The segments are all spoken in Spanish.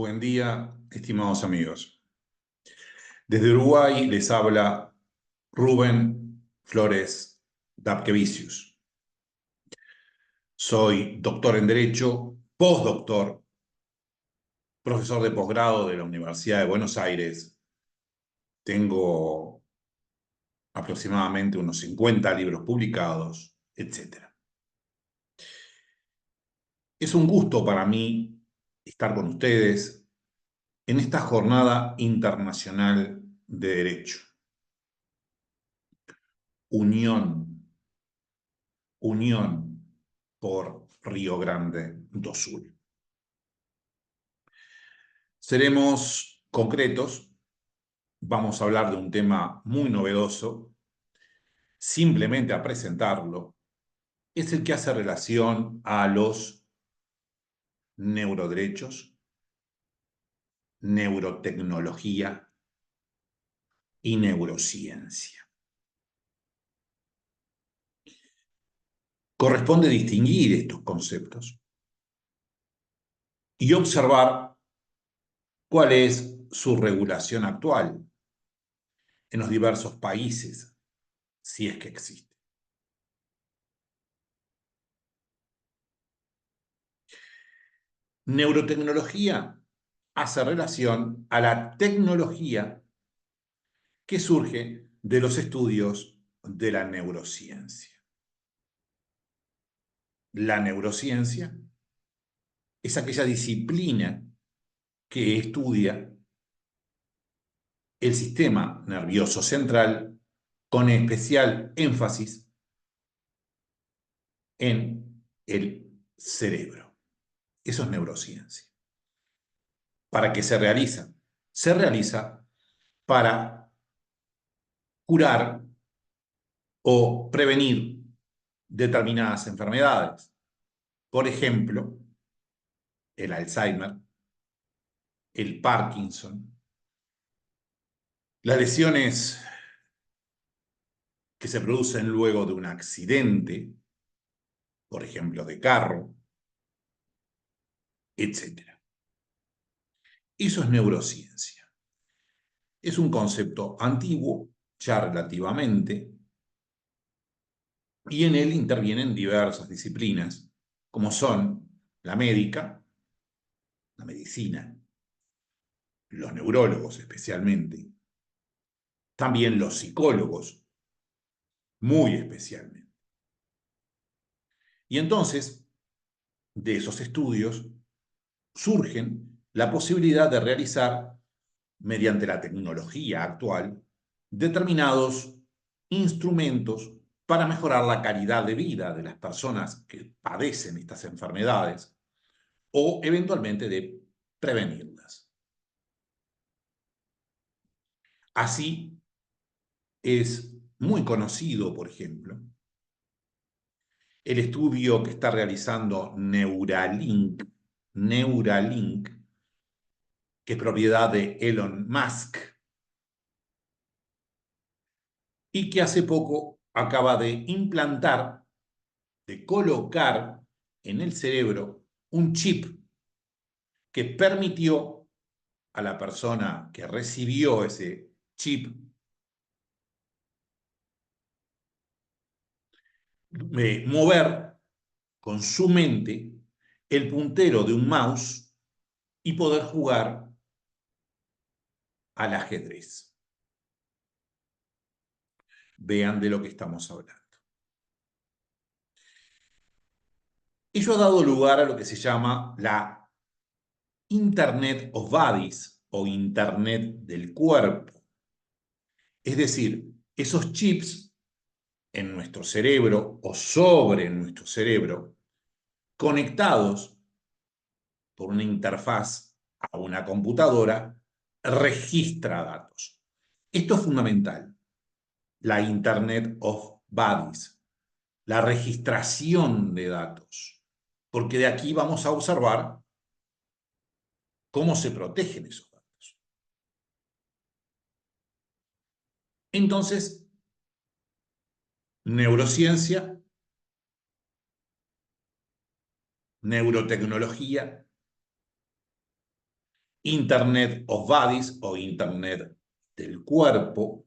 Buen día, estimados amigos. Desde Uruguay les habla Rubén Flores Dapkevicius. Soy doctor en Derecho, postdoctor, profesor de posgrado de la Universidad de Buenos Aires. Tengo aproximadamente unos 50 libros publicados, etc. Es un gusto para mí estar con ustedes en esta jornada internacional de Derecho. Unión por Río Grande do Sul. Seremos concretos, vamos a hablar de un tema muy novedoso, simplemente a presentarlo, es el que hace relación a los neuroderechos, neurotecnología y neurociencia. Corresponde distinguir estos conceptos y observar cuál es su regulación actual en los diversos países, si es que existe. Neurotecnología hace relación a la tecnología que surge de los estudios de la neurociencia. La neurociencia es aquella disciplina que estudia el sistema nervioso central con especial énfasis en el cerebro. Eso es neurociencia. ¿Para qué se realiza? Se realiza para curar o prevenir determinadas enfermedades. Por ejemplo, el Alzheimer, el Parkinson, las lesiones que se producen luego de un accidente, por ejemplo, de carro, etc. Eso es neurociencia. Es un concepto antiguo, ya relativamente, y en él intervienen diversas disciplinas, como son la médica, la medicina, los neurólogos especialmente, también los psicólogos, muy especialmente. Y entonces, de esos estudios, surgen la posibilidad de realizar, mediante la tecnología actual, determinados instrumentos para mejorar la calidad de vida de las personas que padecen estas enfermedades o eventualmente de prevenirlas. Así es muy conocido, por ejemplo, el estudio que está realizando Neuralink, que es propiedad de Elon Musk, y que hace poco acaba de implantar, de colocar en el cerebro un chip que permitió a la persona que recibió ese chip mover con su mente el puntero de un mouse y poder jugar al ajedrez. Vean de lo que estamos hablando. Ello ha dado lugar a lo que se llama la Internet of Bodies o Internet del cuerpo. Es decir, esos chips en nuestro cerebro o sobre nuestro cerebro, conectados por una interfaz a una computadora, registra datos. Esto es fundamental, la Internet of Bodies, la registración de datos, porque de aquí vamos a observar cómo se protegen esos datos. Entonces, neurociencia, neurotecnología Internet of Bodies o Internet del cuerpo,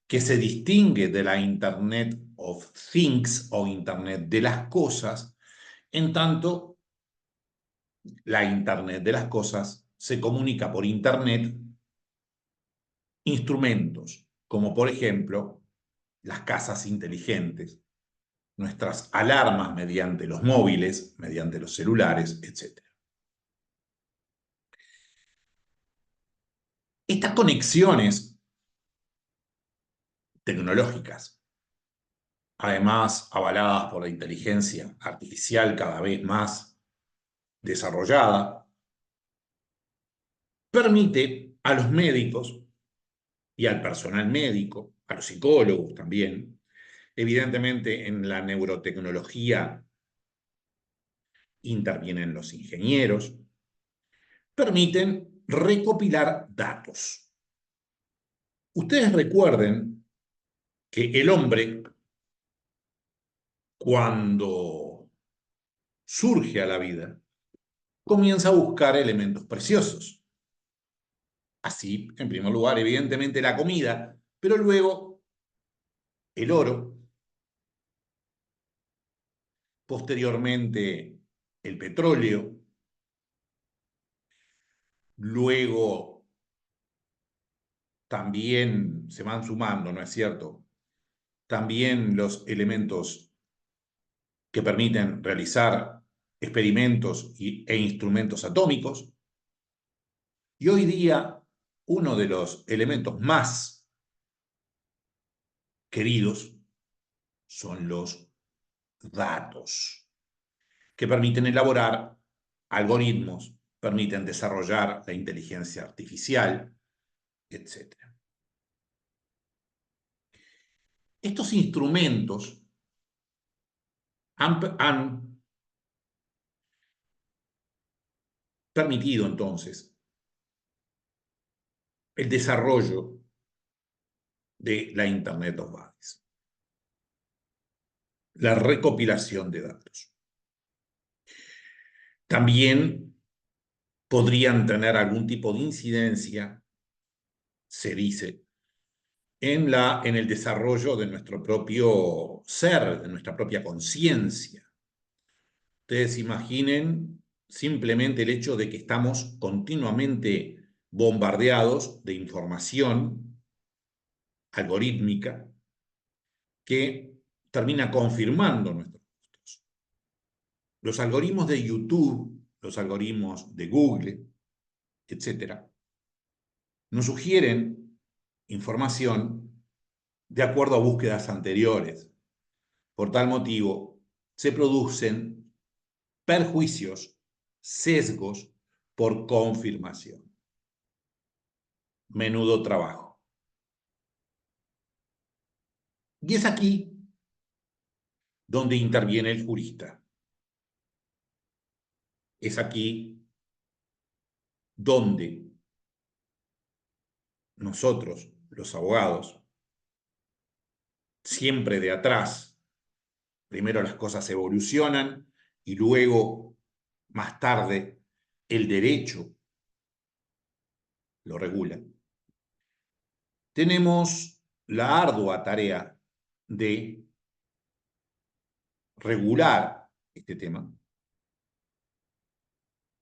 que se distingue de la Internet of Things o Internet de las cosas, en tanto la Internet de las cosas se comunica por Internet instrumentos, como por ejemplo las casas inteligentes, nuestras alarmas mediante los móviles, mediante los celulares, etc. Estas conexiones tecnológicas, además avaladas por la inteligencia artificial cada vez más desarrollada, permite a los médicos y al personal médico, a los psicólogos también, evidentemente en la neurotecnología intervienen los ingenieros, permiten recopilar datos. Ustedes recuerden que el hombre, cuando surge a la vida, comienza a buscar elementos preciosos. Así, en primer lugar, evidentemente la comida, pero luego el oro, posteriormente el petróleo, luego también se van sumando, ¿no es cierto? También los elementos que permiten realizar experimentos e instrumentos atómicos. Y hoy día, uno de los elementos más queridos son los datos, que permiten elaborar algoritmos, permiten desarrollar la inteligencia artificial, etc. Estos instrumentos han permitido entonces el desarrollo de la Internet of Bodies, la recopilación de datos. También podrían tener algún tipo de incidencia, se dice, en el desarrollo de nuestro propio ser, de nuestra propia conciencia. Ustedes imaginen simplemente el hecho de que estamos continuamente bombardeados de información algorítmica que termina confirmando nuestros gustos. Los algoritmos de YouTube, los algoritmos de Google, etcétera, nos sugieren información de acuerdo a búsquedas anteriores. Por tal motivo, se producen perjuicios, sesgos por confirmación. Menudo trabajo. Y es aquí donde interviene el jurista. Es aquí donde nosotros, los abogados, siempre de atrás, primero las cosas evolucionan y luego, más tarde, el derecho lo regula. Tenemos la ardua tarea de regular este tema,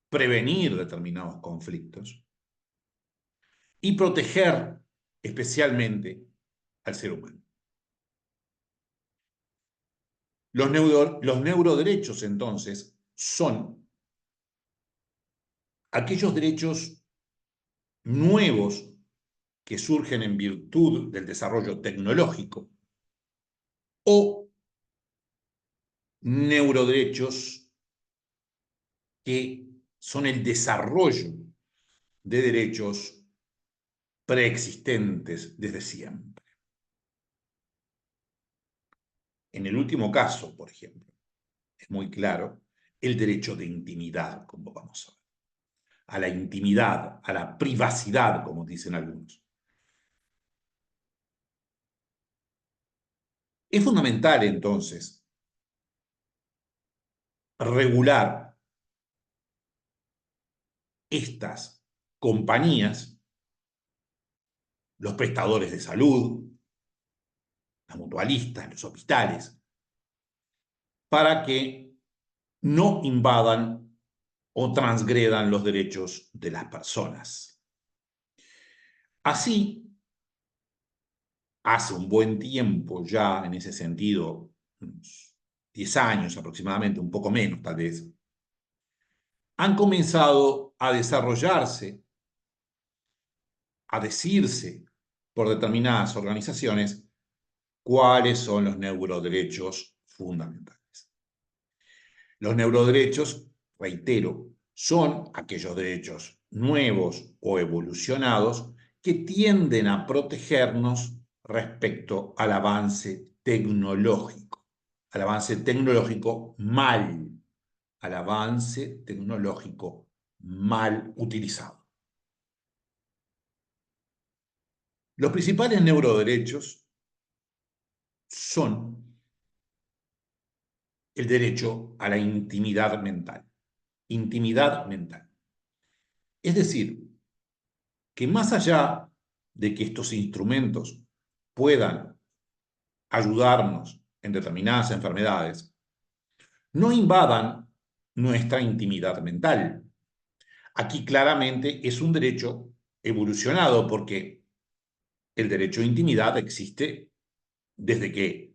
prevenir determinados conflictos y proteger especialmente al ser humano. Los neuroderechos, entonces, son aquellos derechos nuevos que surgen en virtud del desarrollo tecnológico o neuroderechos que son el desarrollo de derechos preexistentes desde siempre. En el último caso, por ejemplo, es muy claro el derecho de intimidad, como vamos a ver, a la intimidad, a la privacidad, como dicen algunos. Es fundamental, entonces, regular estas compañías, los prestadores de salud, las mutualistas, los hospitales, para que no invadan o transgredan los derechos de las personas. Así, hace un buen tiempo ya, en ese sentido, unos 10 años aproximadamente, un poco menos tal vez, han comenzado a desarrollarse, a decirse por determinadas organizaciones cuáles son los neuroderechos fundamentales. Los neuroderechos, reitero, son aquellos derechos nuevos o evolucionados que tienden a protegernos respecto al avance tecnológico al avance tecnológico mal utilizado. Los principales neuroderechos son el derecho a la intimidad mental. Intimidad mental. Es decir, que más allá de que estos instrumentos puedan ayudarnos en determinadas enfermedades, no invadan nuestra intimidad mental. Aquí claramente es un derecho evolucionado porque el derecho a intimidad existe desde que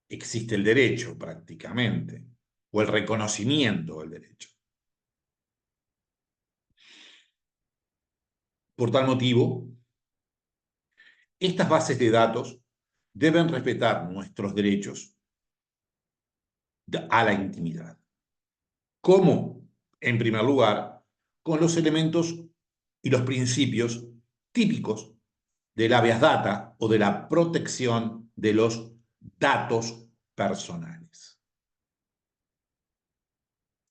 existe el derecho prácticamente, o el reconocimiento del derecho. Por tal motivo, estas bases de datos deben respetar nuestros derechos a la intimidad. ¿Cómo? En primer lugar, con los elementos y los principios típicos del habeas data o de la protección de los datos personales.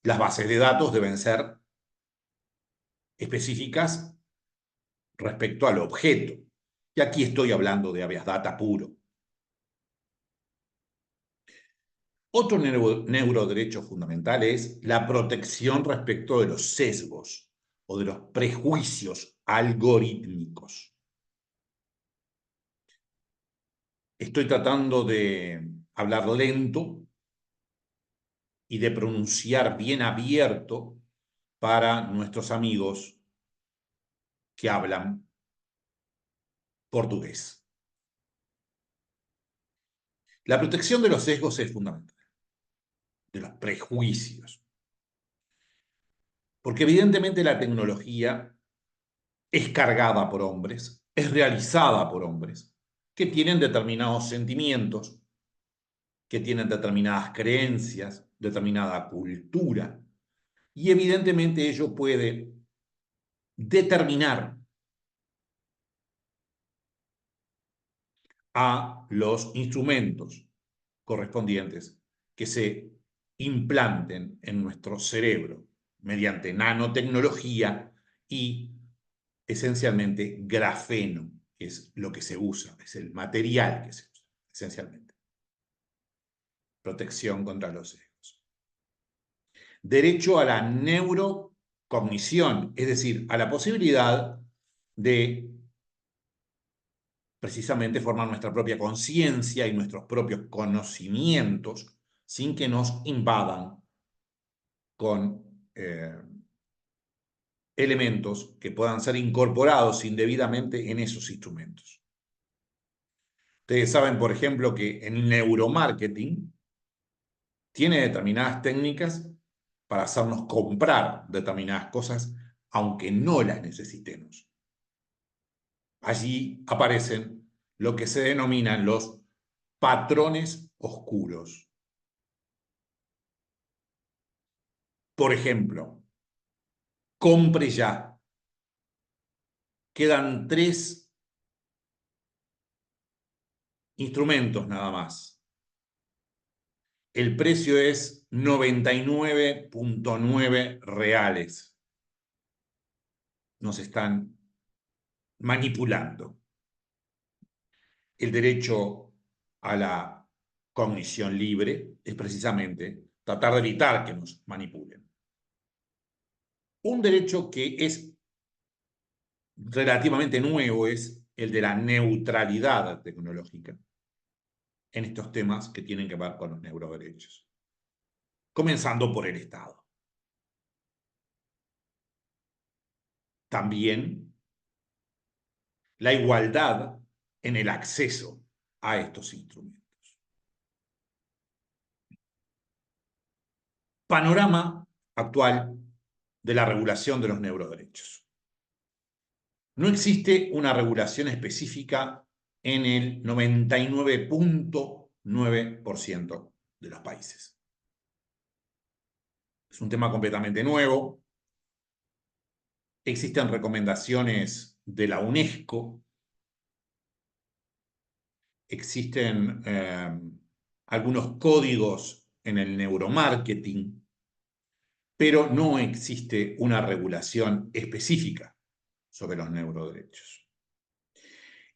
Las bases de datos deben ser específicas respecto al objeto. Y aquí estoy hablando de habeas data puro. Otro neuroderecho fundamental es la protección respecto de los sesgos o de los prejuicios algorítmicos. Estoy tratando de hablar lento y de pronunciar bien abierto para nuestros amigos que hablan portugués. La protección de los sesgos es fundamental, de los prejuicios, porque evidentemente la tecnología es cargada por hombres, es realizada por hombres que tienen determinados sentimientos, que tienen determinadas creencias, determinada cultura, y evidentemente ello puede determinar a los instrumentos correspondientes que se implanten en nuestro cerebro mediante nanotecnología y esencialmente grafeno, que es lo que se usa, es el material que se usa, esencialmente. Protección contra los sesgos. Derecho a la neurocognición, es decir, a la posibilidad de precisamente formar nuestra propia conciencia y nuestros propios conocimientos sin que nos invadan con elementos que puedan ser incorporados indebidamente en esos instrumentos. Ustedes saben, por ejemplo, que en neuromarketing tiene determinadas técnicas para hacernos comprar determinadas cosas, aunque no las necesitemos. Allí aparecen lo que se denominan los patrones oscuros. Por ejemplo, compre ya. Quedan 3 instrumentos nada más. El precio es 99.9 reales. Nos están manipulando. El derecho a la cognición libre es precisamente tratar de evitar que nos manipulen. Un derecho que es relativamente nuevo es el de la neutralidad tecnológica en estos temas que tienen que ver con los neuroderechos, comenzando por el Estado. También la igualdad en el acceso a estos instrumentos. Panorama actual de la regulación de los neuroderechos. No existe una regulación específica en el 99.9% de los países. Es un tema completamente nuevo. Existen recomendaciones de la UNESCO. Existen algunos códigos en el neuromarketing, pero no existe una regulación específica sobre los neuroderechos.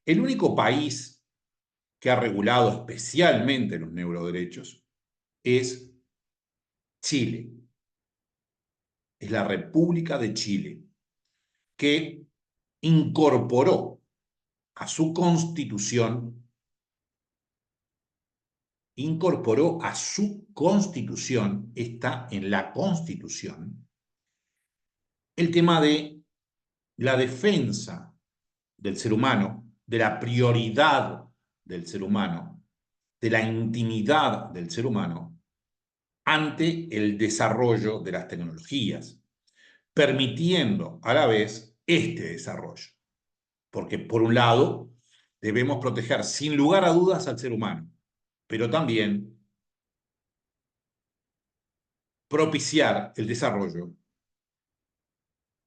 El único país que ha regulado especialmente los neuroderechos es Chile. Es la República de Chile, que incorporó a su constitución, está en la constitución, el tema de la defensa del ser humano, de la prioridad del ser humano, de la intimidad del ser humano ante el desarrollo de las tecnologías, permitiendo a la vez este desarrollo. Porque por un lado, debemos proteger sin lugar a dudas al ser humano, pero también propiciar el desarrollo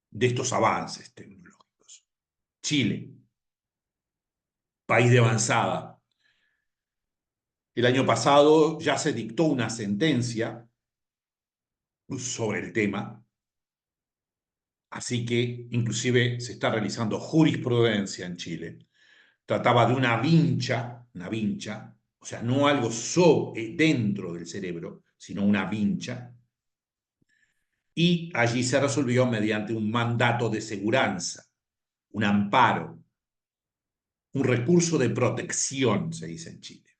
de estos avances tecnológicos. Chile, país de avanzada. El año pasado ya se dictó una sentencia sobre el tema, así que inclusive se está realizando jurisprudencia en Chile. Trataba de una vincha, o sea, no algo dentro del cerebro, sino una vincha, y allí se resolvió mediante un mandato de seguranza, un amparo, un recurso de protección, se dice en Chile.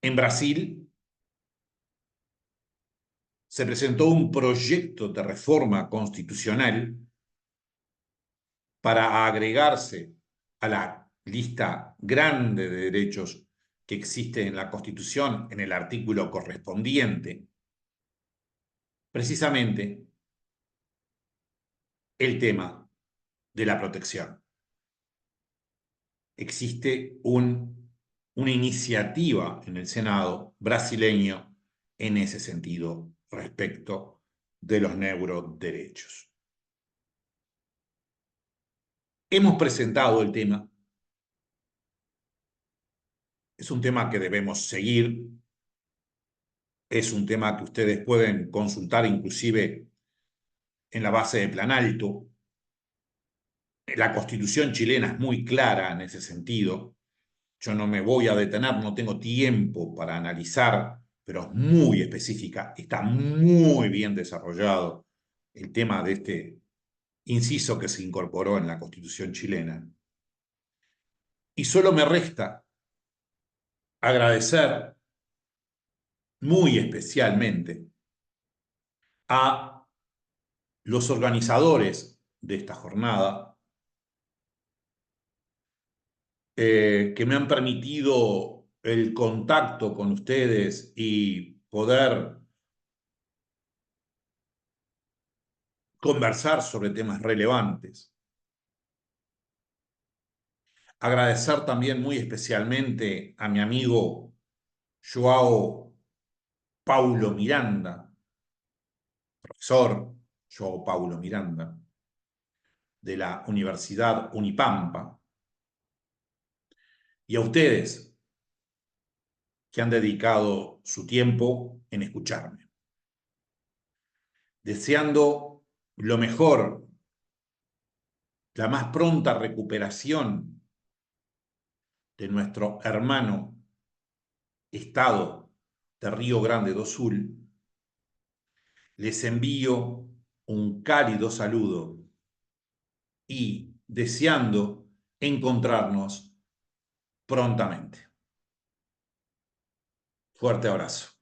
En Brasil se presentó un proyecto de reforma constitucional para agregarse a la lista grande de derechos que existe en la Constitución en el artículo correspondiente, precisamente el tema de la protección. Existe una iniciativa en el Senado brasileño en ese sentido respecto de los neuroderechos. Hemos presentado el tema. Es un tema que debemos seguir. Es un tema que ustedes pueden consultar inclusive en la base de Plan Alto. La Constitución chilena es muy clara en ese sentido. Yo no me voy a detener, no tengo tiempo para analizar, pero es muy específica, está muy bien desarrollado el tema de este inciso que se incorporó en la Constitución chilena. Y solo me resta agradecer muy especialmente a los organizadores de esta jornada, que me han permitido el contacto con ustedes y poder conversar sobre temas relevantes. Agradecer también muy especialmente a mi amigo Joao Paulo Miranda, profesor Joao Paulo Miranda, de la Universidad Unipampa, y a ustedes que han dedicado su tiempo en escucharme. Deseando lo mejor, la más pronta recuperación de nuestro hermano Estado de Río Grande do Sul, les envío un cálido saludo y deseando encontrarnos prontamente. Fuerte abrazo.